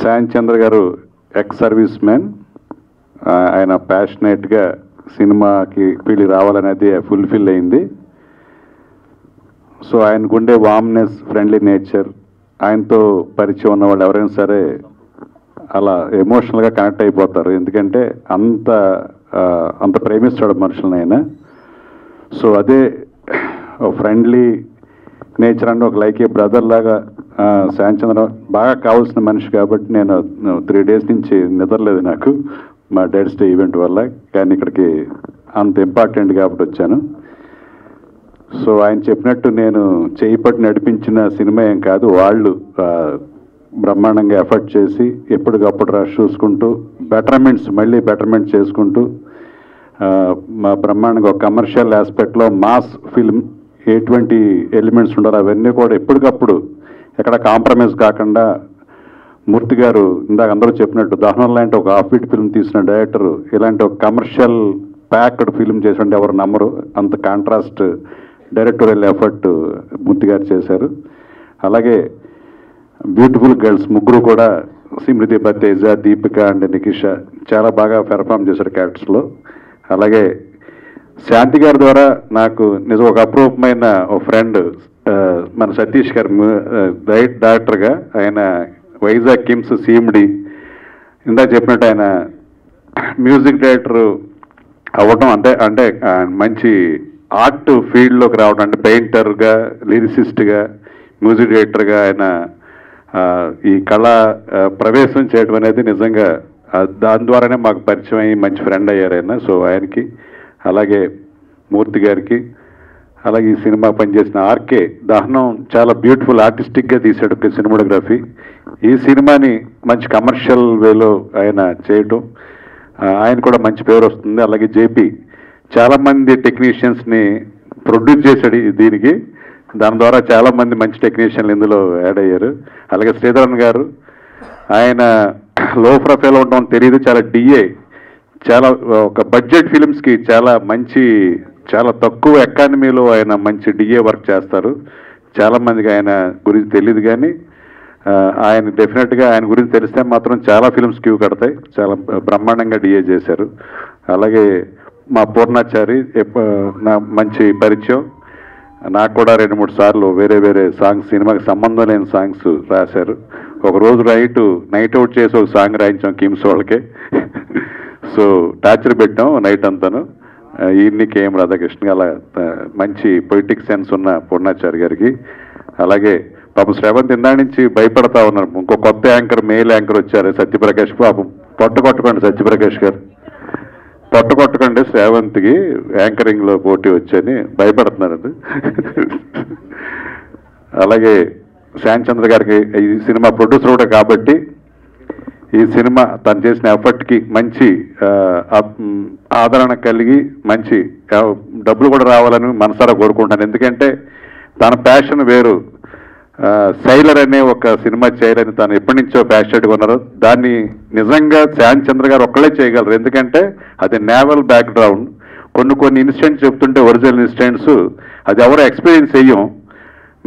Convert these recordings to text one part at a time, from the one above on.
San చంద్ర గారు ex service man. ఆయన ప్యాషనేట్గా సినిమాకి ఫీల్డ్ రావాలనేది ఫుల్ఫిల్ అయింది. సో ఆయనకు ఉండే వామ్నెస్, ఫ్రెండ్లీ నేచర్, ఆయనతో పరిచయం ఉన్న వాళ్ళు ఎవరైనా సరే అలా ఎమోషనల్గా కనెక్ట్ అయిపోతారు. ఎందుకంటే అంత ప్రేమిస్తాడు మనుషులను ఆయన. సో అదే ఫ్రెండ్లీ నేచర్ అంటే ఒక లైక్ ఏ బ్రదర్ లాగా శాన్ చంద్ర బాగా కావాల్సిన మనిషి. కాబట్టి నేను 3 days నుంచి నిద్రలేదు నాకు, మా డాడ్స్ డే ఈవెంట్ వల్ల. కానీ ఇక్కడికి అంత ఇంపార్టెంట్ కాబట్టి వచ్చాను. సో ఆయన చెప్పినట్టు నేను చేయిపట్టి నడిపించిన సినిమా ఏం కాదు, వాళ్ళు బ్రహ్మాండంగా ఎఫర్ట్ చేసి ఎప్పటికప్పుడు రష్ చూసుకుంటూ మళ్ళీ బెటర్మెంట్ చేసుకుంటూ మా బ్రహ్మాండంగా ఒక కమర్షియల్ ఆస్పెక్ట్లో మాస్ ఫిల్మ్ ఎటువంటి ఎలిమెంట్స్ ఉండాలి అవన్నీ కూడా ఎప్పటికప్పుడు ఎక్కడ కాంప్రమైజ్ కాకుండా మూర్తి గారు ఇందాక అందరూ చెప్పినట్టు దహనం లాంటి ఒక హాఫ్ బీట్ ఫిల్మ్ తీసిన డైరెక్టర్ ఇలాంటి ఒక కమర్షియల్ ప్యాక్డ్ ఫిల్మ్ చేసినట్టు ఎవరు నమ్మరు. అంత కాంట్రాస్ట్ డైరెక్టోరియల్ ఎఫర్ట్ మూర్తి గారు చేశారు. అలాగే బ్యూటిఫుల్ గర్ల్స్ ముగ్గురు కూడా సిమ్రతి తేజ, దీపిక అండ్ నికిష చాలా బాగా పెర్ఫామ్ చేశారు క్యారెక్టర్స్లో. అలాగే శాంతి గారి ద్వారా నాకు నిజం ఒక అప్రూపమైన ఒక ఫ్రెండ్ మన సతీష్ గారు డైరెక్టర్గా, ఆయన వైజాగ్ కిమ్స్ సిఎండి. ఇందాక చెప్పినట్టు ఆయన మ్యూజిక్ డైరెక్టర్ అవ్వడం అంటే మంచి ఆర్ట్ ఫీల్డ్లోకి రావడం, అంటే పెయింటర్గా, లిరిసిస్ట్గా, మ్యూజిక్ డైరెక్టర్గా ఆయన ఈ కళా ప్రవేశం చేయడం అనేది నిజంగా దాని ద్వారానే మాకు పరిచయం అయ్యి మంచి ఫ్రెండ్ అయ్యారు ఆయన. సో ఆయనకి, అలాగే మూర్తి గారికి, అలాగే ఈ సినిమా పనిచేసిన ఆర్కే దహనం చాలా బ్యూటిఫుల్ ఆర్టిస్టిక్గా తీశాడు సినిమాటోగ్రఫీ. ఈ సినిమాని మంచి కమర్షియల్ వేలో ఆయన చేయటం, ఆయన కూడా మంచి పేరు వస్తుంది. అలాగే జేపీ చాలామంది టెక్నీషియన్స్ని ప్రొడ్యూస్ చేశాడు దీనికి, దాని ద్వారా చాలామంది మంచి టెక్నీషియన్లు ఇందులో యాడ్ అయ్యారు. అలాగే శ్రీధరన్ గారు, ఆయన లో ప్రొఫైల్ ఉండడం తెలియదు, చాలా డిఏ, చాలా ఒక బడ్జెట్ ఫిలిమ్స్కి చాలా తక్కువ ఎకానమీలో ఆయన మంచి డిఏ వర్క్ చేస్తారు. చాలామందికి ఆయన గురించి తెలియదు, కానీ ఆయన డెఫినెట్గా ఆయన గురించి తెలిస్తే మాత్రం చాలా ఫిలిమ్స్ క్యూ కడతాయి. చాలా బ్రహ్మాండంగా డిఏ చేశారు. అలాగే మా పూర్ణాచారి నా మంచి పరిచయం, నాకు కూడా 2-3 సార్లు వేరే సాంగ్స్, సినిమాకి సంబంధం లేని సాంగ్స్ రాశారు. ఒకరోజు నైట్ అవుట్ చేసి ఒక సాంగ్ రాయించాం కిమ్స్ వాళ్ళకే. సో టార్చర్ పెట్టాం నైట్ అంతాను. ఈయన్ని కేఎం రాధాకృష్ణ, అలా మంచి పొయిటిక్ సెన్స్ ఉన్న పూర్ణాచారి గారికి. అలాగే పాపం శ్రవంత్ ఇందా నుంచి భయపడతా ఉన్నారు. ఇంకో కొత్త యాంకర్, మేల్ యాంకర్ వచ్చారు సత్యప్రకాష్. పాపం కొట్టకండి సత్యప్రకాష్ గారు, కొట్టకండి శ్రావంత్కి యాంకరింగ్లో పోటీ వచ్చని భయపడుతున్నారండి. అలాగే శాన్ చంద్ర గారికి ఈ సినిమా ప్రొడ్యూసర్ కూడా కాబట్టి ఈ సినిమా తను చేసిన ఎఫర్ట్కి మంచి ఆదరణ కలిగి మంచి డబ్బులు కూడా రావాలని మనసారా కోరుకుంటాను. ఎందుకంటే తన ప్యాషన్ వేరు. సైలర్ అనే ఒక సినిమా చేయాలని తను ఎప్పటి నుంచో ప్యాషనెట్గా ఉన్నారు. దాన్ని నిజంగా శాన్ చంద్ర గారు ఒక్కళ్ళే చేయగలరు. ఎందుకంటే అది నేవల్ బ్యాక్గ్రౌండ్. కొన్ని ఇన్సిడెంట్స్ చెప్తుంటే ఒరిజినల్ ఇన్సిడెంట్స్ అది ఎవరో ఎక్స్పీరియన్స్ చెయ్యం.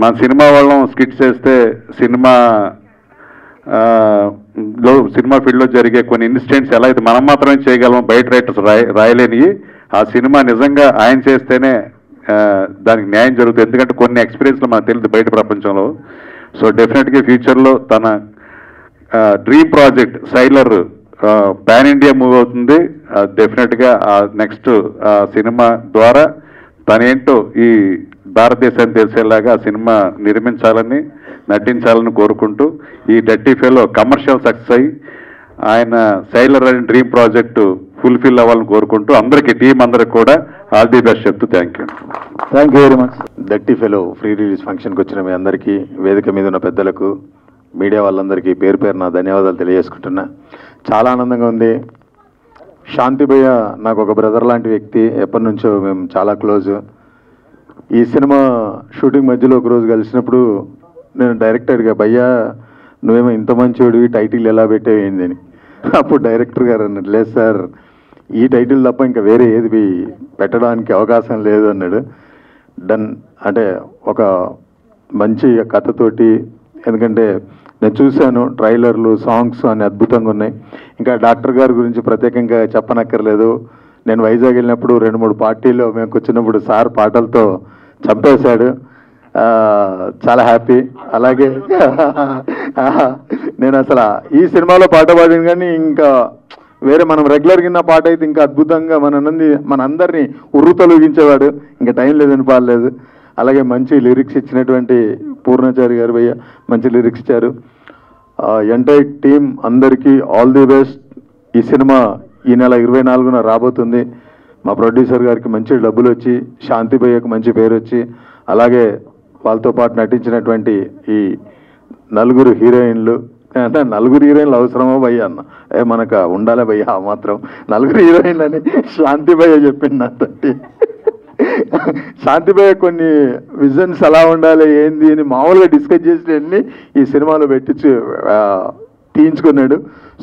మన సినిమా వాళ్ళం స్కిట్స్ చేస్తే సినిమా ఫీల్డ్లో జరిగే కొన్ని ఇన్సిడెంట్స్ ఎలా అయితే మనం మాత్రమే చేయగలం, బయట రైటర్స్ రాయలేనివి. ఆ సినిమా నిజంగా ఆయన చేస్తేనే దానికి న్యాయం జరుగుతుంది. ఎందుకంటే కొన్ని ఎక్స్పీరియన్స్లో మనకు తెలియదు బయట ప్రపంచంలో. సో డెఫినెట్గా ఫ్యూచర్లో తన dream project sailor pan India move అవుతుంది. డెఫినెట్గా నెక్స్ట్ సినిమా ద్వారా తనేంటో ఈ భారతదేశాన్ని తెలిసేలాగా సినిమా నిర్మించాలని, నటించాలని కోరుకుంటూ ఈ డర్టీ ఫెలో కమర్షియల్ సక్సెస్ అయ్యి ఆయన సైలర్ అనే డ్రీమ్ ప్రాజెక్టు ఫుల్ఫిల్ అవ్వాలని కోరుకుంటూ అందరికీ, టీం అందరికి కూడా ఆల్ ది బెస్ట్ చెప్తూ thank you very much. Dirty fellow free release ఫంక్షన్కి వచ్చిన మీ అందరికీ, వేదిక మీద ఉన్న పెద్దలకు, మీడియా వాళ్ళందరికీ పేరు నా ధన్యవాదాలు తెలియజేసుకుంటున్నా. చాలా ఆనందంగా ఉంది. శాంతి భయ్య నాకు ఒక బ్రదర్ లాంటి వ్యక్తి, ఎప్పటి నుంచో మేము చాలా క్లోజ్. ఈ సినిమా షూటింగ్ మధ్యలో ఒకరోజు కలిసినప్పుడు నేను డైరెక్టర్గా, భయ్యా నువ్వేమో ఇంత మంచివాడివి, టైటిల్ ఎలా పెట్టేవేంది అని. అప్పుడు డైరెక్టర్ గారు అన్నాడు, లేదు సార్ ఈ టైటిల్ తప్ప ఇంకా వేరే ఏది పెట్టడానికి అవకాశం లేదు అన్నాడు. డన్ అంటే ఒక మంచి కథతోటి, ఎందుకంటే నేను చూశాను, ట్రైలర్లు, సాంగ్స్ అన్ని అద్భుతంగా ఉన్నాయి. ఇంకా డాక్టర్ గారి గురించి ప్రత్యేకంగా చెప్పనక్కర్లేదు. నేను వైజాగ్ వెళ్ళినప్పుడు 2-3 పార్టీలో మేము కూర్చున్నప్పుడు సార్ పాటలతో చంపేశాడు. చాలా హ్యాపీ. అలాగే నేను అసలు ఈ సినిమాలో పాట పాడాను, కానీ ఇంకా వేరే మనం రెగ్యులర్గా విన్న పాట అయితే ఇంకా అద్భుతంగా మనందరినీ ఉర్రుతొలగించేవాడు. ఇంకా టైం లేదని పాడలేదు. అలాగే మంచి లిరిక్స్ ఇచ్చినటువంటి పూర్ణాచారి గారు భయ్య మంచి లిరిక్స్ ఇచ్చారు. ఎంటైర్ టీమ్ అందరికీ ఆల్ ది బెస్ట్. ఈ సినిమా ఈ నెల 24న రాబోతుంది. మా ప్రొడ్యూసర్ గారికి మంచి డబ్బులు వచ్చి, శాంతి భయ్యకు మంచి పేరు వచ్చి, అలాగే వాళ్ళతో పాటు నటించినటువంటి ఈ 4 హీరోయిన్లు, అంటే 4 హీరోయిన్లు అవసరమో భయ్య అన్న, మనకు ఉండాలి భయ్య ఆ మాత్రం 4 హీరోయిన్లు అని శాంతి భయ్య చెప్పింది నాతోటి. శాంతి భయ్య కొన్ని విజన్స్ ఎలా ఉండాలి ఏంది అని మామూలుగా డిస్కస్ చేసినవన్నీ ఈ సినిమాలో పెట్టించి తీయించుకున్నాడు.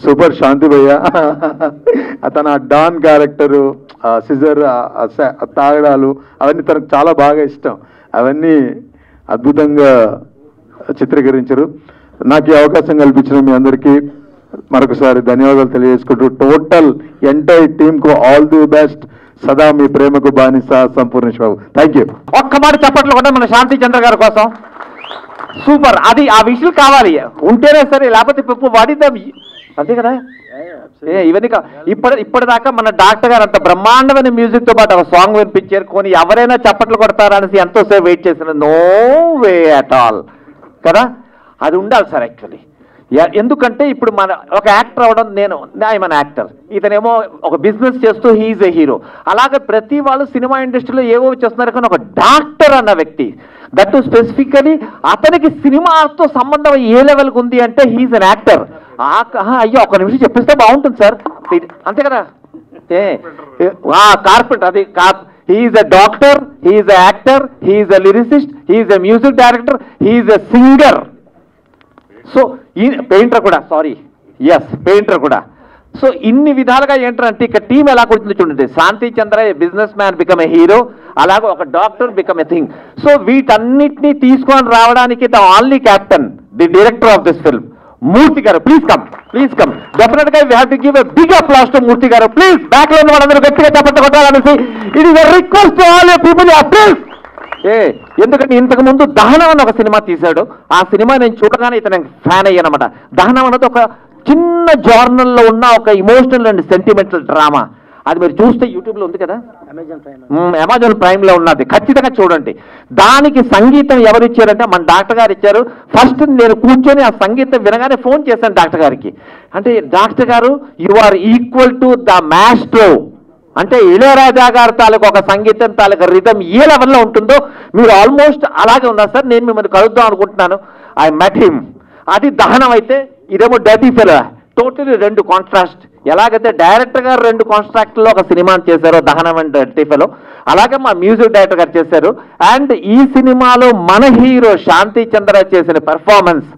సూపర్ శాంతి భయ్య. తన డాన్ క్యారెక్టరు, సిజర్, తాగడాలు అవన్నీ తనకు చాలా బాగా ఇష్టం. అవన్నీ అద్భుతంగా చిత్రీకరించారు. నాకు ఈ అవకాశం కల్పించిన మీ అందరికీ మరొకసారి ధన్యవాదాలు తెలియజేసుకుంటూ, టోటల్ ఎంటైర్ టీమ్కు ఆల్ ది బెస్ట్. సదా మీ ప్రేమకు బానిస సంపూర్ణేష్ బాబు. Thank you. ఒక్క మాట చెప్పట్లు కూడా మన శాంతి చంద్ర గారి కోసం. సూపర్. అది ఆ విషయం కావాలి, ఉంటేనే సరే, లేకపోతే పప్పు వాడిద్దాం, అంతే కదా. ఇవన్నీ ఇప్పటిదాకా మన డాక్టర్ గారు అంత బ్రహ్మాండమైన మ్యూజిక్ తో పాటు ఒక సాంగ్ వినిపించారు. కొని ఎవరైనా చప్పట్లు కొడతారా అనేసి ఎంతోసేపు వెయిట్ చేసిన, నో వే అట్ ఆల్ కదా. అది ఉండాలి సార్ యాక్చువల్లీ. ఎందుకంటే ఇప్పుడు మన ఒక యాక్టర్ అవడం, నేను మన యాక్టర్, ఇతనేమో ఒక బిజినెస్ చేస్తూ హీఈస్ ఏ హీరో. అలాగే ప్రతి వాళ్ళు సినిమా ఇండస్ట్రీలో ఏవో చేస్తున్నారు, కానీ ఒక డాక్టర్ అన్న వ్యక్తి, దట్ స్పెసిఫికలీ అతనికి సినిమాతో సంబంధం ఏ లెవెల్కి ఉంది అంటే హీఈస్ అన్ యాక్టర్. అయ్యో ఒక నిమిషం చెప్పిస్తే బాగుంటుంది సార్, అంతే కదా. కార్పెంటర్, అది he's a doctor, he's a actor, he's a lyricist, he's a music director, he's a singer. So ఈ పెయింటర్ కూడా, సారీ, ఎస్ పెయింటర్ కూడా. సో ఇన్ని విధాలుగా ఏంటంటే ఇక్కడ టీం ఎలా కూర్చుంది చూడండి. Shanti Chandra businessman become a hero, అలాగే ఒక doctor become a thing. So వీటన్నిటినీ తీసుకొని రావడానికి the only captain, the director of this film, Murthy గారు. Please come, please come. Definite గా we have to give a big applause to Murthy గారు. Please back లో ఉన్న వాళ్ళందరూ గట్టిగా చప్పట్లు కొట్టాలనేసి it is a request to all your people. Please. ఎందుకంటే ఇంతకు ముందు దహనం అని ఒక సినిమా తీశాడు. ఆ సినిమా నేను చూడగానే ఇతను ఫ్యాన్ అయ్యానమాట. దహనం అనేది ఒక చిన్న జర్నల్లో ఉన్న ఒక ఇమోషనల్ అండ్ సెంటిమెంటల్ డ్రామా. అది మీరు చూస్తే యూట్యూబ్లో ఉంది కదా, అమెజాన్ ప్రైమ్లో ఉన్నది, ఖచ్చితంగా చూడండి. దానికి సంగీతం ఎవరు ఇచ్చారంటే మన డాక్టర్ గారు ఇచ్చారు. ఫస్ట్ నేను కూర్చొని ఆ సంగీతం వినగానే ఫోన్ చేశాను డాక్టర్ గారికి. అంటే డాక్టర్ గారు, you are equal to the maestro, అంటే ఇళయరాజా గారి తాలూకు ఒక సంగీతం తాలూకు రిథం ఏ లెవెల్లో ఉంటుందో మీరు ఆల్మోస్ట్ అలాగే ఉన్నారు సార్. నేను మిమ్మల్ని కలుద్దాం అనుకుంటున్నాను. I met him. అది దహనం అయితే, ఇదేమో డర్టీ ఫెలో. Totally 2 contrast. ఎలాగైతే డైరెక్టర్ గారు 2 కాంట్రాక్ట్లో ఒక సినిమాని చేశారో, దహనం అండ్ డర్టీ ఫెలో, అలాగే మా మ్యూజిక్ డైరెక్టర్ గారు చేశారు. అండ్ ఈ సినిమాలో మన హీరో శాంతి చంద్ర చేసిన పెర్ఫార్మెన్స్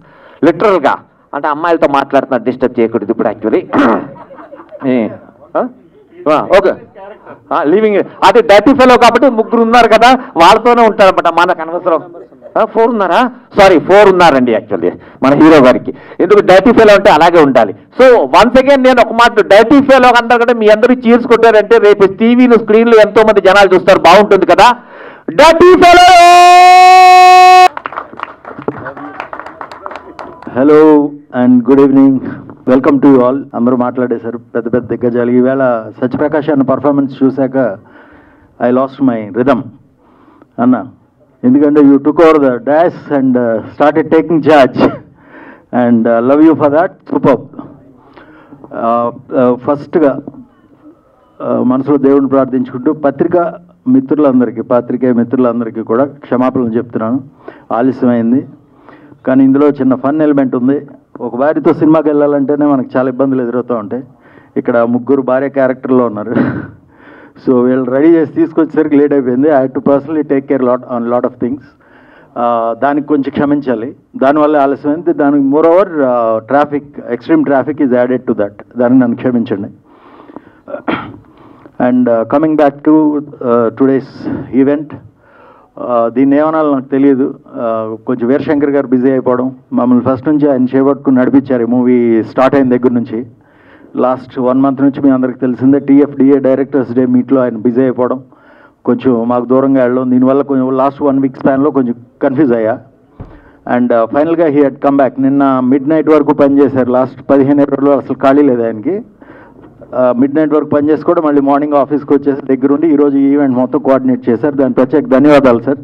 లిటరల్గా, అంటే అమ్మాయిలతో మాట్లాడుతున్నారు, డిస్టర్బ్ చేయకూడదు ఇప్పుడు యాక్చువల్లీ. ఓకే, లివింగ్ అది డర్టీ ఫెలో కాబట్టి 3 ఉన్నారు కదా, వాళ్ళతోనే ఉంటారన్నమాట. మనకు అనవసరం. 4 ఉన్నారా? సారీ, 4 ఉన్నారండి యాక్చువల్లీ మన హీరో గారికి. ఎందుకు డర్టీ ఫెలో అంటే అలాగే ఉండాలి. సో వన్స్ అగైన్ నేను ఒక మాట, డర్టీ ఫెలో అందరికంటే మీ అందరూ చీర్స్ కొట్టారంటే రేపు టీవీలు, స్క్రీన్లు ఎంతో మంది జనాలు చూస్తారు, బాగుంటుంది కదా. Dirty fellow. Hello and good evening, welcome to you all. అందరూ మాట్లాడేశారు, పెద్ద పెద్ద దిగ్గజాలు. ఈవేళ సత్యప్రకాష్ అన్న పర్ఫార్మెన్స్ చూశాక ఐ లాస్ట్ మై రిథమ్ అన్న. ఎందుకంటే you took over the dash and started taking charge and love you for that. Super. ఫస్ట్గా మనసులో దేవుడిని ప్రార్థించుకుంటూ పాత్రికేయ మిత్రులందరికీ కూడా క్షమాపణలు చెప్తున్నాను. ఆలస్యమైంది, కానీ ఇందులో చిన్న ఫన్ ఎలిమెంట్ ఉంది. ఒక భార్యతో సినిమాకి వెళ్ళాలంటేనే మనకు చాలా ఇబ్బందులు ఎదురవుతూ ఉంటాయి. ఇక్కడ 3 భార్య క్యారెక్టర్లో ఉన్నారు. సో వీళ్ళు రెడీ చేసి తీసుకొచ్చేసరికి లేట్ అయిపోయింది. I had to personally take care lot of things. దానికి కొంచెం క్షమించాలి, దానివల్ల ఆలస్యమైంది. దానికి more over extreme traffic is added to that. దానికి నన్ను క్షమించండి. And coming back to today's event, దీన్ని ఏమనాలో నాకు తెలియదు. కొంచెం వీరశంకర్ గారు బిజీ అయిపోవడం, మమ్మల్ని ఫస్ట్ నుంచి ఆయన చేపట్టుకుని నడిపించారు ఈ మూవీ స్టార్ట్ అయిన దగ్గర నుంచి. లాస్ట్ 1 month నుంచి మీ అందరికి తెలిసిందే, TFDA డైరెక్టర్స్ డే మీట్లో ఆయన బిజీ అయిపోవడం, కొంచెం మాకు దూరంగా వెళ్ళడం, దీనివల్ల కొంచెం లాస్ట్ 1 week స్పాన్లో కొంచెం కన్ఫ్యూజ్ అయ్యా. అండ్ ఫైనల్గా హీ హెడ్ కమ్ బ్యాక్. నిన్న midnight వరకు పనిచేశారు. లాస్ట్ 15 రోజులు అసలు ఖాళీ లేదు ఆయనకి. midnight వరకు పనిచేసి కూడా మళ్ళీ మార్నింగ్ ఆఫీస్కి వచ్చేసి దగ్గరుండి ఈరోజు ఈవెంట్ మొత్తం కోఆర్డినేట్ చేశారు. దాని ప్రత్యేక ధన్యవాదాలు sir.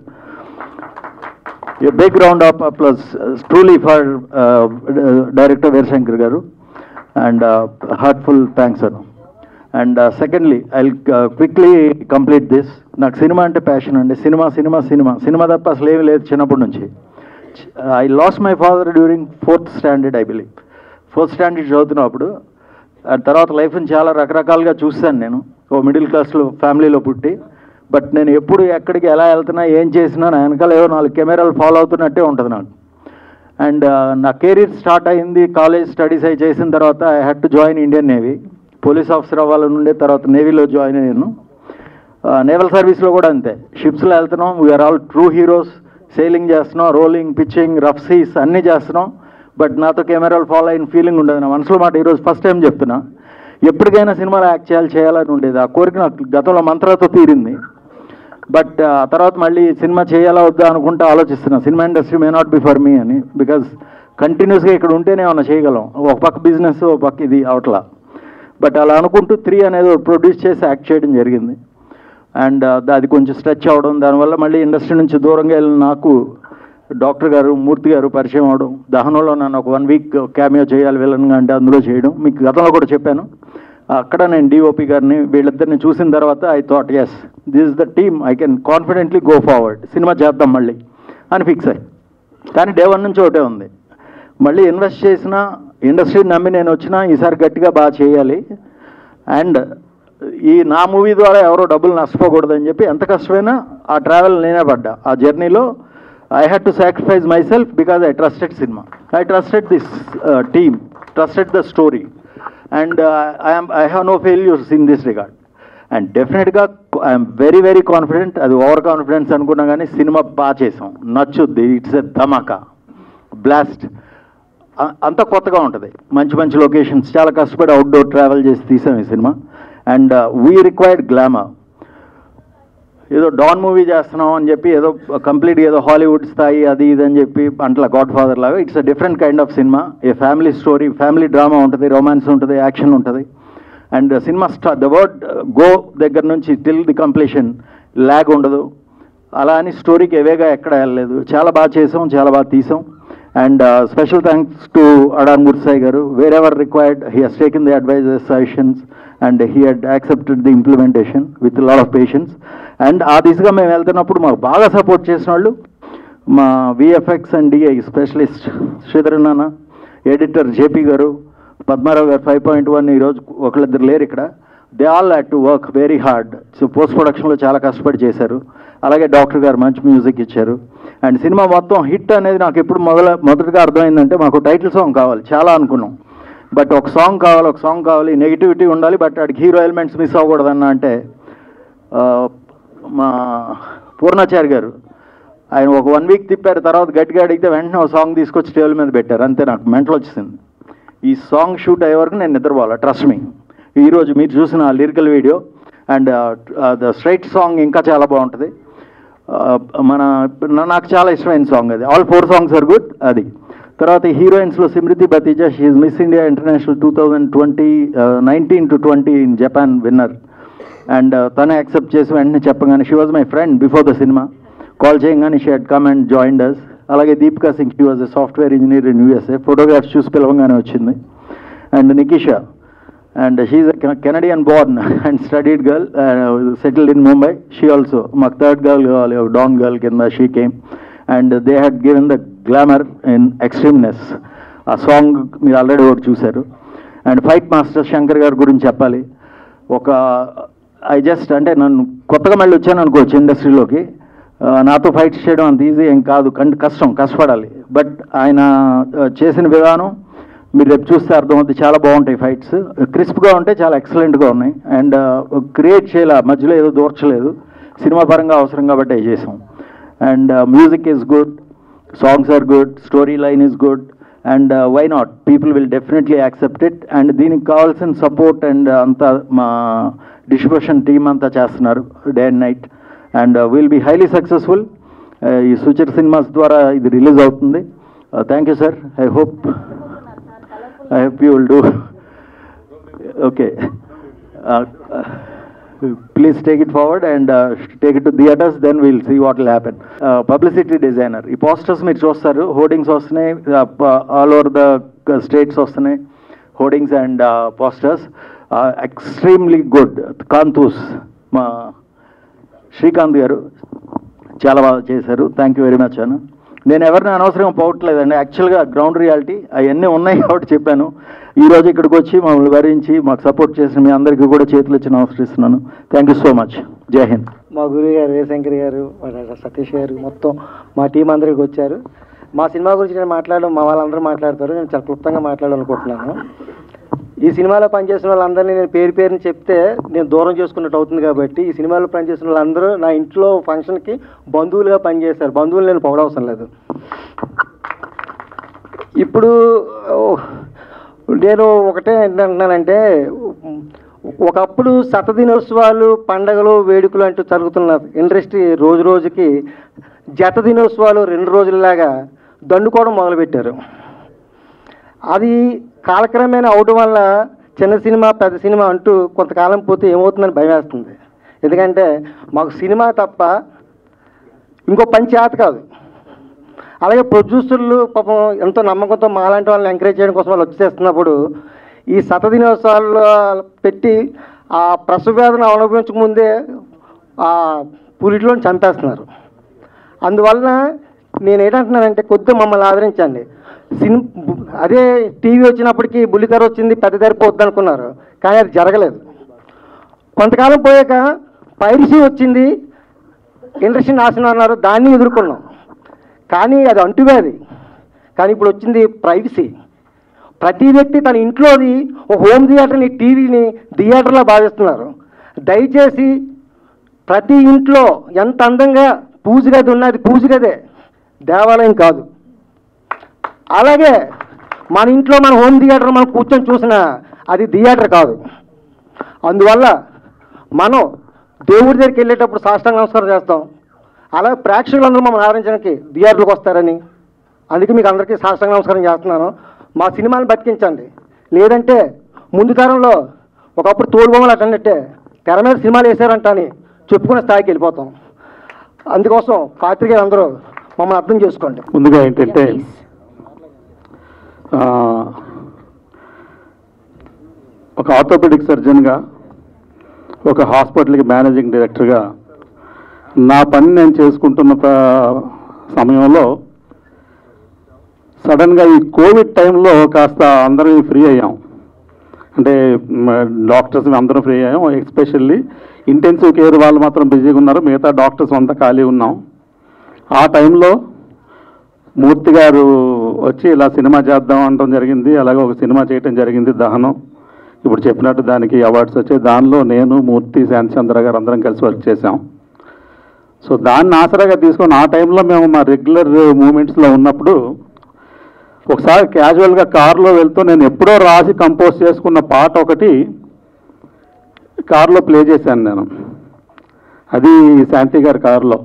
A big round of applause truly for director Veerashankar గారు, and heartful thanks sir. And secondly I quickly complete this. నాకు సినిమా అంటే ప్యాషన్ అండి. సినిమా సినిమా సినిమా సినిమా తప్ప అసలు ఏమీ లేదు చిన్నప్పటి నుంచి. I lost my father during 4th standard I believe. 4th standard చదువుతున్నప్పుడు. ఆ తర్వాత లైఫ్ని చాలా రకరకాలుగా చూశాను నేను. ఓ మిడిల్ క్లాస్లో ఫ్యామిలీలో పుట్టి, బట్ నేను ఎప్పుడు ఎక్కడికి ఎలా వెళ్తున్నా ఏం చేసినా నా వెనకాల ఏవో 4 కెమెరాలు ఫాలో అవుతున్నట్టే ఉంటుంది నాకు. అండ్ నా కెరీర్ స్టార్ట్ అయింది కాలేజ్ స్టడీస్ అయి చేసిన తర్వాత I had to join Indian navy. Police officer అవ్వాలని ఉండే, తర్వాత నేవీలో జాయిన్ అయ్యాను. నేవల్ సర్వీస్లో కూడా అంతే. షిప్స్లో వెళ్తున్నాం, we are all true heroes. Sailing చేస్తున్నాం, రోలింగ్, పిచ్చింగ్, రఫ్ సీస్ అన్నీ చేస్తున్నాం. బట్ నాతో కెమెరాలు ఫాలో అయిన ఫీలింగ్ ఉండదు. నా మనసులో మాట ఈరోజు ఫస్ట్ టైం చెప్తున్నా. ఎప్పటికైనా సినిమాలో యాక్ట్ చేయాలని ఉండేది. ఆ కోరిక నాకు గతంలో మంత్రాలతో తీరింది. బట్ ఆ తర్వాత మళ్ళీ సినిమా చేయాలా వద్దా అనుకుంటూ ఆలోచిస్తున్నా. Cinema industry may not be for me అని. బికాజ్ కంటిన్యూస్గా ఇక్కడ ఉంటేనే ఏమన్నా చేయగలం. ఒక పక్క బిజినెస్, ఒక పక్క ఇది అవట్లా. బట్ అలా అనుకుంటూ 3 అనేది ప్రొడ్యూస్ చేసి యాక్ట్ చేయడం జరిగింది. అండ్ అది కొంచెం స్ట్రెచ్ అవ్వడం, దానివల్ల మళ్ళీ ఇండస్ట్రీ నుంచి దూరంగా వెళ్ళిన నాకు డాక్టర్ గారు, మూర్తి గారు పరిచయం అవడం. దహనంలో నన్ను ఒక 1 week క్యామియో చేయాలి విలన్గా అంటే అందులో చేయడం. మీకు గతంలో కూడా చెప్పాను. అక్కడ నేను DOP గారిని, వీళ్ళిద్దరిని చూసిన తర్వాత I thought yes this is the team, I can confidently go forward, cinema చేద్దాం మళ్ళీ అని ఫిక్స్ అయ్యి. కానీ day 1 నుంచి ఒకటే ఉంది, మళ్ళీ ఇన్వెస్ట్ చేసిన ఇండస్ట్రీని నమ్మి నేను వచ్చినా ఈసారి గట్టిగా బాగా చేయాలి. అండ్ ఈ నా మూవీ ద్వారా ఎవరో డబ్బులు నష్టపోకూడదని చెప్పి ఎంత కష్టమైనా ఆ ట్రావెల్ నేనే పడ్డా. ఆ జర్నీలో I had to sacrifice myself because I trusted cinema. I trusted this team, trusted the story, and I have no failures in this regard. And definitely I am very very confident. అది over confidence అనుకున్నా కానీ cinema బాగా చేసాం, నచ్చుద్ది. It's a Dhamaka, blast. అంత కొత్తగా ఉంటుంది. మంచి మంచి లొకేషన్స్, చాలా కష్టపడి అవుట్డోర్ ట్రావెల్ చేసి తీసాం ఈ cinema. And we required glamour. ఏదో డాన్ మూవీ చేస్తున్నాం అని చెప్పి ఏదో కంప్లీట్గా ఏదో హాలీవుడ్ స్థాయి అది ఇది అని చెప్పి అంట్లా గాడ్ ఫాదర్ లాగా. It's a different kind of cinema. A family story, family drama ఉంటుంది, రొమాన్స్ ఉంటుంది, యాక్షన్ ఉంటుంది. And cinema the word go దగ్గర నుంచి టిల్ ది కంప్లీషన్ ల్యాగ్ ఉండదు. అలా అని స్టోరీకి ఎవేగా ఎక్కడ వెళ్ళలేదు. చాలా బాగా చేసాం, చాలా బాగా తీసాం. అండ్ స్పెషల్ థ్యాంక్స్ టు అడాన్ గుర్సాయి గారు. Wherever required he has taken the advises, suggestions, and he had accepted the implementation with lot of patience. And ఆ దిశగా మేము వెళ్తున్నప్పుడు మాకు బాగా సపోర్ట్ చేసిన వాళ్ళు మా VFX and DI specialist Sridhar నాన్న, ఎడిటర్ JP గారు, పద్మారావు గారు 5.1. ఈరోజు ఒకళ్ళిద్దరు లేరు ఇక్కడ. They all had to work very hard. So post ప్రొడక్షన్లో చాలా కష్టపడి చేశారు. అలాగే డాక్టర్ గారు మంచి మ్యూజిక్ ఇచ్చారు. అండ్ సినిమా మొత్తం హిట్ అనేది నాకు ఎప్పుడు మొదటిగా అర్థమైందంటే మాకు టైటిల్ సాంగ్ కావాలి, చాలా అనుకున్నాం. బట్ ఒక సాంగ్ కావాలి, నెగిటివిటీ ఉండాలి, బట్ వాడికి హీరో ఎలిమెంట్స్ మిస్ అవ్వకూడదన్న అంటే మా పూర్ణాచారి గారు ఆయన ఒక 1 week తిప్పారు. తర్వాత గట్టిగా అడిగితే వెంటనే ఒక సాంగ్ తీసుకొచ్చి టేబుల్ మీద పెట్టారు. అంతే, నాకు మెంటల్ వచ్చేసింది. ఈ సాంగ్ షూట్ అయ్యే వరకు నేను నిద్రపోవాలి, ట్రస్ట్ మీ. ఈరోజు మీరు చూసిన ఆ lyrical video and the straight song ఇంకా చాలా బాగుంటుంది. నాకు చాలా ఇష్టమైన సాంగ్ అది. All 4 songs are good. అది తర్వాత హీరోయిన్స్లో Simriti Bathija, she is Miss India international 2019 to 20 in Japan winner. And తనే యాక్సెప్ట్ చేసి వెంటనే చెప్పగానే, she was my friend before the cinema. Call చేయగానే she had come and joined us. అలాగే Deepika Singh, she was a software engineer in USA. Photographs చూసి పిలవగానే వచ్చింది. And Nikisha, and she is a Canadian born and studied girl, settled in Mumbai. She also మాకు 3rd girl కావాలి, ఒక don girl కింద she came. And they had given the glamour in extremeness. ఆ song మీరు already ఒకటి చూశారు. అండ్ ఫైట్ మాస్టర్ శంకర్ గారి గురించి చెప్పాలి. అంటే నన్ను కొత్తగా మళ్ళీ వచ్చాను అనుకోవచ్చు ఇండస్ట్రీలోకి. నాతో ఫైట్స్ చేయడం అంత ఈజీ ఏం కాదు, కష్టపడాలి. బట్ ఆయన చేసిన విధానం మీరు రేపు చూస్తే అర్థమవుతుంది. చాలా బాగుంటాయి ఫైట్స్, క్రిస్ప్గా ఉంటాయి, చాలా ఎక్సలెంట్గా ఉన్నాయి. అండ్ క్రియేట్ చేయాల, మధ్యలో ఏదో దూర్చలేదు. సినిమా పరంగా అవసరం కాబట్టి అవి చేసాం. and music is good, songs are good, storyline is good, and why not? People will definitely accept it, and దీనికి కావాల్సిన సపోర్ట్ అండ్ అంతా మా డిస్ట్రిబ్యూషన్ టీమ్ అంతా చేస్తున్నారు day and night, and will be highly successful. ఈ Suchir cinemas ద్వారా ఇది release అవుతుంది. Thank you sir. I hope you will do okay. Please take it forward and take it to theaters, then we'll see what will happen. Publicity designer. ఈ posters మీరు చూస్తారు, hoardings వస్తున్నాయి all over the states వస్తున్నాయి, hoardings and posters. Extremely good. కాంతూస్ మా శ్రీకాంత్ గారు చాలా బాగా చేశారు. థ్యాంక్ యూ వెరీ మచ్ అన్న. నేను ఎవరిని అనవసరంగా పోవట్లేదండి, యాక్చువల్గా గ్రౌండ్ రియాలిటీ అవన్నీ ఉన్నాయి కాబట్టి చెప్పాను. ఈరోజు ఇక్కడికి వచ్చి మమ్మల్ని భరించి మాకు సపోర్ట్ చేసిన మీ అందరికీ కూడా చేతులు ఇచ్చి నమస్కరిస్తున్నాను. Thank you so much. జై హింద్. మా గురువు గారు వీరశంకర్ గారు, సతీష్ గారు, మొత్తం మా టీం అందరికి వచ్చారు. మా సినిమా గురించి నేను మాట్లాడడం మా వాళ్ళందరూ మాట్లాడతారు, నేను చాలా క్లుప్తంగా మాట్లాడాలనుకుంటున్నాను. ఈ సినిమాలో పనిచేసిన వాళ్ళందరినీ నేను పేరు పేరుని చెప్తే నేను దూరం చేసుకున్నట్టు అవుతుంది కాబట్టి ఈ సినిమాలో పనిచేసిన వాళ్ళందరూ నా ఇంట్లో ఫంక్షన్కి బంధువులుగా పనిచేశారు. బంధువులు నేను పొగడవసరం లేదు. ఇప్పుడు నేను ఒకటే ఏంటంటున్నానంటే, ఒకప్పుడు శతదినోత్సవాలు, పండగలు, వేడుకలు అంటూ జరుగుతున్న ఇండస్ట్రీ రోజు రోజుకి జత దినోత్సవాలు 2 రోజులలాగా దండుకోవడం మొదలుపెట్టారు. అది కాలక్రమేణా అవడం వల్ల చిన్న సినిమా పెద్ద సినిమా అంటూ కొంతకాలం పోతే ఏమవుతుందని భయం వేస్తుంది. ఎందుకంటే మాకు సినిమా తప్ప ఇంకో పని చేత కాదు. అలాగే ప్రొడ్యూసర్లు పాపం ఎంతో నమ్మకంతో మాలాంటి వాళ్ళని ఎంకరేజ్ చేయడం కోసం వాళ్ళు వచ్చేస్తున్నప్పుడు ఈ శతదినోత్సవాల్లో పెట్టి ఆ ప్రసవ వేదన అనుభవించకముందే ఆ పురిటిలోని చంపేస్తున్నారు. అందువలన నేను ఏంటంటున్నానంటే కొద్దిగా మమ్మల్ని ఆదరించండి. అదే టీవీ వచ్చినప్పటికీ బుల్లితెర వచ్చింది, పెద్ద తెర పోద్ది అనుకున్నారు, కానీ అది జరగలేదు. కొంతకాలం పోయాక పైరసీ వచ్చింది, ఇండస్ట్రీ నాశనం అన్నారు, దాన్ని ఎదుర్కొన్నాం. కానీ అది అంటువ్యాధి. కానీ ఇప్పుడు వచ్చింది ప్రైవసీ. ప్రతి వ్యక్తి తన ఇంట్లోది ఒక హోమ్ థియేటర్ని, టీవీని థియేటర్లో భావిస్తున్నారు. దయచేసి ప్రతి ఇంట్లో ఎంత అందంగా పూజ గది ఉన్నది, పూజ గదే, దేవాలయం కాదు. అలాగే మన ఇంట్లో మన హోమ్ థియేటర్ మనం కూర్చొని చూసినా అది థియేటర్ కాదు. అందువల్ల మనం దేవుడి దగ్గరికి వెళ్ళేటప్పుడు సాష్టాంగ నమస్కారం చేస్తాం. అలాగే ప్రేక్షకులందరూ మమ్మల్ని ఆదరించడానికి థియేటర్లకు వస్తారని, అందుకే మీకు అందరికీ సాష్టాంగ నమస్కారం చేస్తున్నాను. మా సినిమాని బతికించండి. లేదంటే ముందు తరంలో ఒకప్పుడు తోలుబొమ్మలు అటన్నట్టే తెర మీద సినిమాలు వేసారంట అని చెప్పుకునే స్థాయికి వెళ్ళిపోతాం. అందుకోసం పాత్రికేయులు అందరూ మమ్మల్ని అర్థం చేసుకోండి. ముందుగా ఏంటంటే ఒక ఆర్థోపెడిక్ సర్జన్గా, ఒక హాస్పిటల్కి మేనేజింగ్ డైరెక్టర్గా నా పని నేను చేసుకుంటున్న సమయంలో సడన్గా ఈ కోవిడ్ టైంలో కాస్త అందరం ఫ్రీ అయ్యాం. అంటే డాక్టర్స్ అందరం ఫ్రీ అయ్యాం. ఎస్పెషల్లీ ఇంటెన్సివ్ కేర్ వాళ్ళు మాత్రం బిజీగా ఉన్నారు, మిగతా డాక్టర్స్ అంతా ఖాళీ ఉన్నాం. ఆ టైంలో మూర్తి గారు వచ్చి ఇలా సినిమా చేద్దాం అనడం జరిగింది. అలాగే ఒక సినిమా చేయటం జరిగింది, దహనం. ఇప్పుడు చెప్పినట్టు దానికి అవార్డ్స్ వచ్చాయి. దానిలో నేను, మూర్తి, శాంతిచంద్ర గారు అందరం కలిసి వర్క్ చేసాం. సో దాన్ని ఆసరాగా తీసుకొని ఆ టైంలో మేము మా రెగ్యులర్ మూమెంట్స్లో ఉన్నప్పుడు ఒకసారి క్యాజువల్గా కారులో వెళ్తూ నేను ఎప్పుడో రాసి కంపోజ్ చేసుకున్న పాట ఒకటి కారులో ప్లే చేశాను నేను. అది శాంతి గారి కారులో.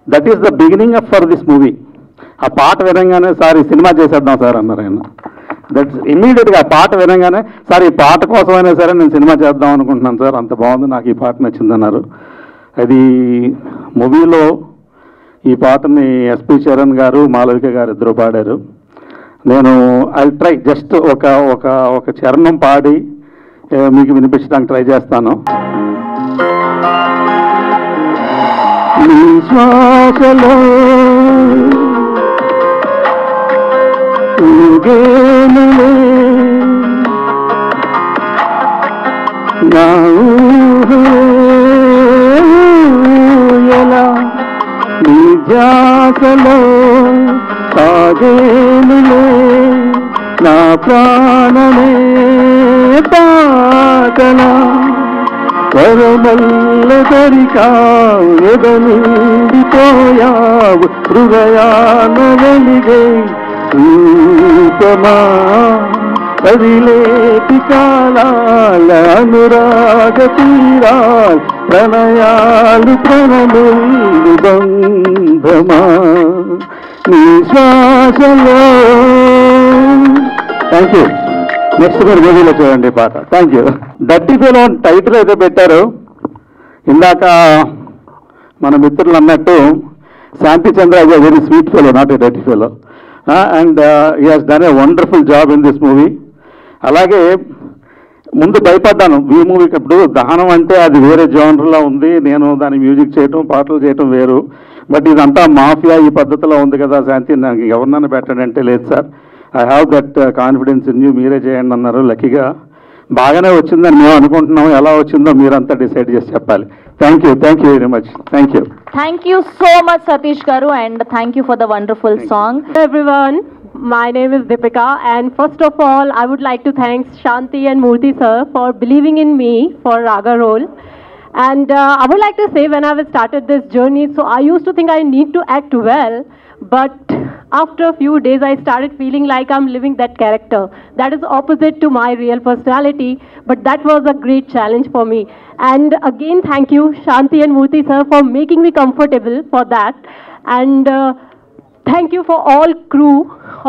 That is the beginning of for this movie. ఆ పాట వినంగానే సార్ ఈ సినిమా చేసేద్దాం సార్ అన్నారు ఆయన. దట్స్ ఇమ్మీడియట్గా ఆ పాట వినంగానే సార్ ఈ పాట కోసమైనా సరే నేను సినిమా చేద్దాం అనుకుంటున్నాను సార్, అంత బాగుంది, నాకు ఈ పాట నచ్చిందన్నారు. అది మూవీలో ఈ పాటని ఎస్పి చరణ్ గారు, మాలవిక గారు ఇద్దరు పాడారు. నేను ఐ ట్రై జస్ట్ ఒక చరణం పాడి మీకు వినిపించడానికి ట్రై చేస్తాను. నీ శ్వాసలో ఊగేనులే నా ఊహల నీ ధ్యాసలో సాగేనులే నా ప్రాణమే పాటల వరమల్లదరికావు ఎదనిండిపోయావు హృదయాన వెలిగే రూపమా కదిలేటి కాలాల అనురాగ తీరాల్ ప్రణయాలు ప్రణములు బంధమా నీ శ్వాసలో. Thank you. నెక్స్ట్ మీరు మూవీలో చూడండి పాట. Thank you. Dirty fellow title అయితే పెట్టారు. ఇందాక మన మిత్రులు అన్నట్టు Shanti Chandra is a very sweet fellow, not a dirty fellow, and he has done a wonderful job in this movie. అలాగే ముందు భయపడ్డాను ఈ మూవీకి. ఇప్పుడు దహనం అంటే అది వేరే జోనర్లో ఉంది, నేను దాని మ్యూజిక్ చేయటం పాటలు చేయటం వేరు. బట్ ఇదంతా మాఫియా ఈ పద్ధతిలో ఉంది కదా శాంతి, నాకు ఎవరినైనా పెట్టండి అంటే లేదు sir, I have that confidence in you, మీరే చేయండి అన్నారు. లక్కీగా బాగానే వచ్చిందని మేము అనుకుంటున్నాం. ఎలా వచ్చిందో మీరంతా డిసైడ్ చేసి చెప్పాలి. Thank you very much. Thank you. Thank you so much, Satish Garu, and thank you for the wonderful song. Hello everyone, my name is Deepika, and first of all I would like to thank Shanti and Murthy sir for believing in me for Raga role. And I would like to say, when I started this journey, so I used to think I need to act well, but after a few days I started feeling like I'm living that character. That is opposite to my real personality, but that was a great challenge for me. And again, thank you Shanti and Murthy sir for making me comfortable for that. And thank you for all crew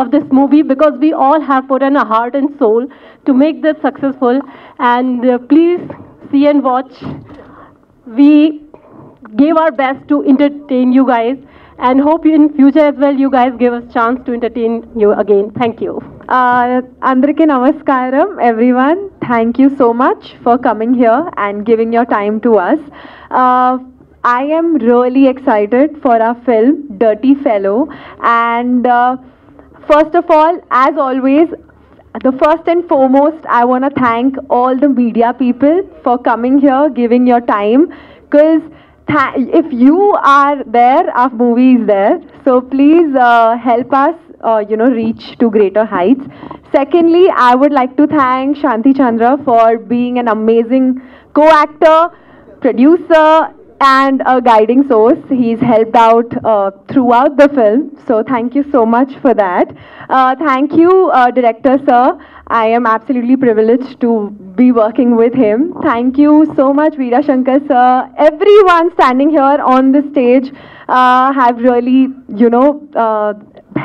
of this movie, because we all have put in a heart and soul to make this successful. And please see and watch. We gave our best to entertain you guys, and hope in future as well you guys give us chance to entertain you again. Thank you. Andariki namaskaram everyone. Thank you so much for coming here and giving your time to us. I am really excited for our film Dirty Fellow, and first of all, as always, the first and foremost, I want to thank all the media people for coming here, giving your time, because if you are there, our movie is there. So please help us, reach to greater heights. Secondly, I would like to thank Shanti Chandra for being an amazing co-actor, producer, and a guiding source. He's helped out throughout the film. So thank you so much for that. Thank you, director sir. I am absolutely privileged to be working with him. Thank you so much, Veera Shankar sir. Everyone standing here on the stage have really,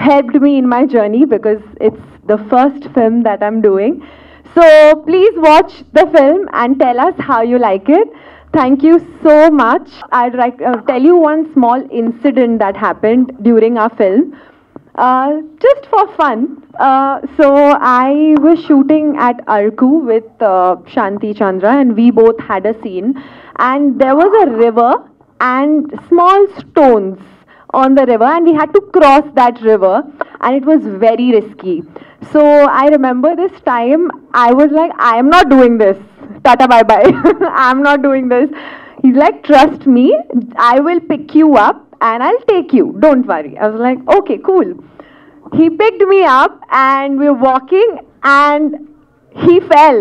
helped me in my journey, because it's the first film that I'm doing. So please watch the film and tell us how you like it. Thank you so much. I'd like to tell you one small incident that happened during our film. Just for fun. So I was shooting at Arku with Shanti Chandra, and we both had a scene. And there was a river and small stones on the river, and we had to cross that river, and it was very risky. So I remember this time, I was like, I am not doing this. Tata bye bye. I'm not doing this. He's like, trust me, I will pick you up and I'll take you. Don't worry. I was like, okay, cool. He picked me up and we were walking, and he fell.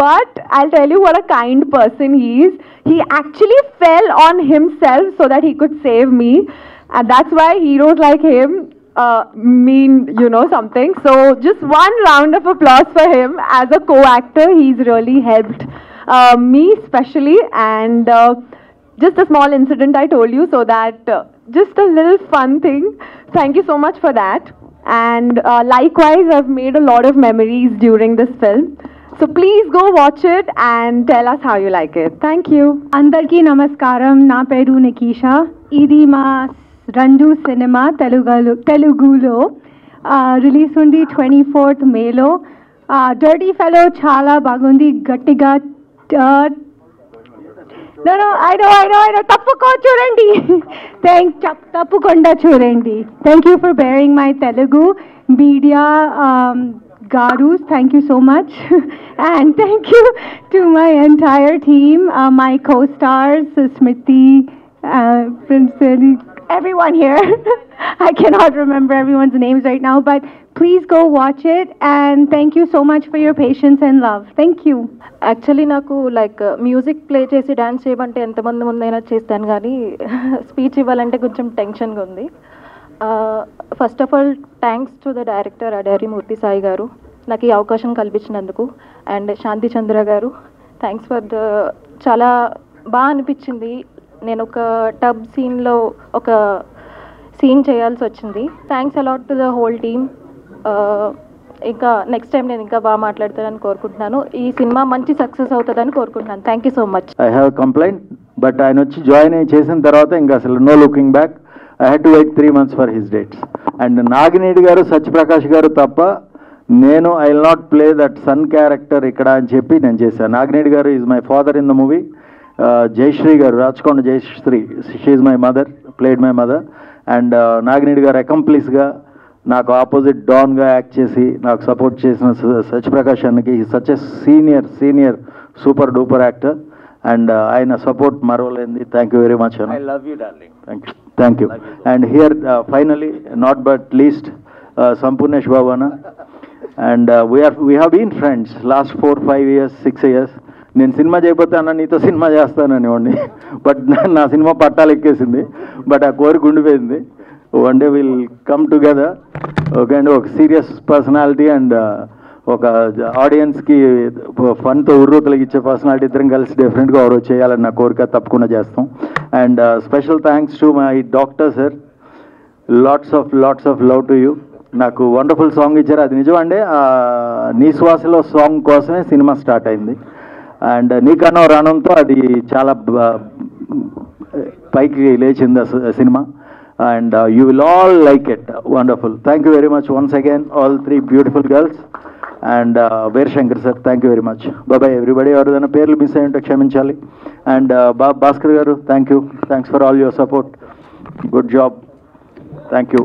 But I'll tell you what a kind person he is. He actually fell on himself so that he could save me. And that's why heroes like him mean, something. So just one round of applause for him. As a co-actor, he's really helped me especially. And just a small incident I told you, so that just a little fun thing. Thank you so much for that. And likewise, I've made a lot of memories during this film. So please go watch it and tell us how you like it. Thank you. Andarki namaskaram, na peru Nikisha. Idi ma Ranju cinema Telugulo release undi 24th May lo. Dirty Fellow chala bagundi gattiga. No, I know. Tappuko churandi. Tappukonda churandi. Thank you for bearing my Telugu media Garus. Thank you so much. And thank you to my entire team, my co-stars, Smriti, Prince, everyone here. I cannot remember everyone's names right now, but Please go watch it, and thank you so much for your patience and love. Thank you. Actually నాకు like music play చేసి dance చేయమంటే ఎంతమంది ముందైనా చేస్తాను, కానీ speech ఇవ్వాలంటే కొంచెం టెన్షన్గా ఉంది. First of all thanks to the director Adari Murthy Sai గారు నాకు ఈ అవకాశం కల్పించినందుకు, అండ్ శాంతి చంద్ర గారు థ్యాంక్స్ ఫర్ ద, చాలా బాగా అనిపించింది. నేను ఒక టబ్ సీన్లో ఒక సీన్ చేయాల్సి వచ్చింది. Thanks a lot to the whole team. ఇంకా నెక్స్ట్ టైం నేను ఇంకా బాగా మాట్లాడతానని కోరుకుంటున్నాను. ఈ సినిమా మంచి సక్సెస్ అవుతుందని కోరుకుంటున్నాను. Thank you so much. I have complaint, but ఆయన వచ్చి జాయిన్ అయ్యి చేసిన తర్వాత ఇంకా అసలు no looking back. I had to wait 3 months for his dates. And Nagineedi గారు, సత్యప్రకాష్ గారు తప్ప నేను I will not play that son character ఇక్కడ అని చెప్పి నేను చేశాను. నాగినేడి గారు is my father in the movie. Jayashree గారు, Rachakonda Jayashree, she is my mother, played my mother. And Nagineedi గారు అకంప్లీస్గా నాకు ఆపోజిట్ డాన్గా యాక్ట్ చేసి నాకు సపోర్ట్ చేసిన సత్యప్రకాష్ అన్నకి, ఈ such a senior super duper actor, and ఆయన సపోర్ట్ మరవలేంది. థ్యాంక్ యూ వెరీ మచ్ అన్న. I love you darling. Thank you. And here finally not but least Sampoornesh Babu అన్న. And we have been friends last 4-5 years 6 years. నేను cinema చేయకపోతే అన్న నీతో cinema చేస్తానని వాడిని, బట్ నా సినిమా పట్టాలు ఎక్కేసింది. బట్ ఆ కోరిక ఉండిపోయింది. One day will come together. Okay అండి, ఒక సీరియస్ పర్సనాలిటీ అండ్ ఒక ఆడియన్స్కి ఫన్తో ఉర్రూతలకి ఇచ్చే పర్సనాలిటీ ఇద్దరం కలిసి డెఫినెట్గా ఎవరో చేయాలని నా కోరిక, తప్పకుండా చేస్తాం. And special thanks to my doctor sir. Lots of love to you. నాకు వండర్ఫుల్ సాంగ్ ఇచ్చారు. అది నిజం అండి, నీ శ్వాసలో సాంగ్ కోసమే సినిమా స్టార్ట్ అయింది. అండ్ నీకన్నా రానంతో అది చాలా పైకి లేచింది cinema. And you will all like it. Wonderful. Thank you very much once again, all 3 beautiful girls. And Veer Shankar sir, thank you very much. Bye bye everybody. Everudana perlu miss ayunte kshaminchali. And Bhaskar garu, thank you. Thanks for all your support. Good job. Thank you.